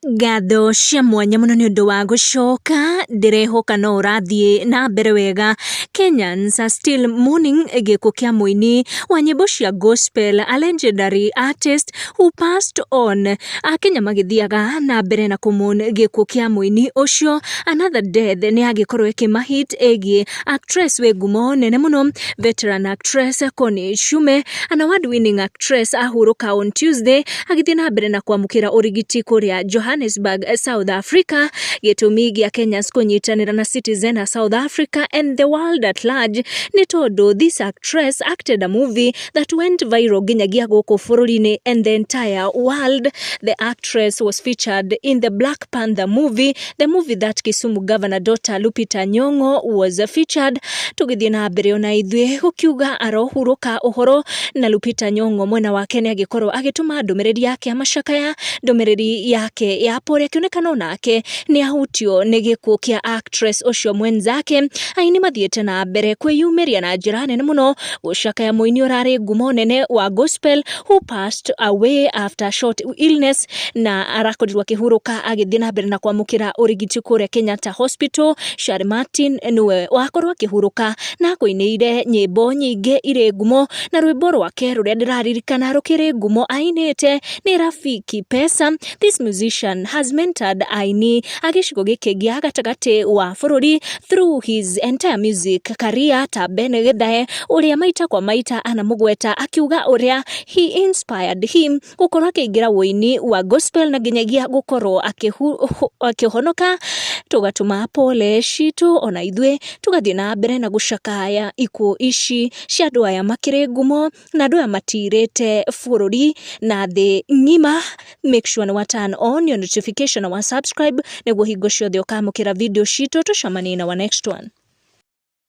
Ngatho cia mwanya muno ni undu wa gucoka ndirehoka no urathie na mbere wega. Kenyans are still mourning gikuo kia muini wa nyimbo cia gospel, a legendary artist who passed on. Akenya magithiaga na mbere na kumourn gikuo kia muini ucio. Another death ni agikorwo ikimahit egie actress we ngumo nene muno, veteran actress Connie Shume, an award winning actress ahuruka on Tuesday agithie na mbere na kwamukira urigiti kuria Johannesburg, South Africa. Gitumi gia Kenyans kunyitanira na Citizen a South Africa and the world at large ni tondu this actress acted a movie that went viral ginyagia guku bururi-ini and the entire world. The actress was featured in the Black Panther movie, the movie that Kisumu Governor Dr. Lupita Nyong'o was featured. Tugithie na mbere ona ithue gukiuga arohuruka uhoro na Lupita Nyong'o mwena wake ni agikorwo agituma ndumiriri yake amacakaya, ndumiriri yake ya pore akionekana nake ni ahutio ni gikuo kia actress ucio mwenzake. Aini mathiete na mbere kwiyumiria na njira nene muno gucakaya muini urari ngumo nene wa gospel who passed away after short illness, na arakorirwo akihuruka agithie na mbere na kwamukira urigiti kuria Kenyatta Hospital. Shari Martin niwe wakorwo akihuruka na kuinire nyimbo nyingi ire ngumo, na rwimbo rwake ruria ndiraririkana rukiri ngumo ainite ni Rafiki Pesa. This musician has mentored aini agicigo giki gia gatagati wa bururi through his entire music career. Ta Bene Githae uria maita kwa maita anamugweta akiuga uria he inspired him gukorwo akiingira woini wa gospel na ginyagia gukorwo akihonoka. Tugatuma pole citu ona ithue tugathie na mbere na gucakaya ikuo ici cia andu aya makiri ngumo na andu aya matirite bururi na thi ngima. Make sure ni turn on your notification na subscribe niguo hingo ciothe ukamukira video citu. Tucemanie na wa next one.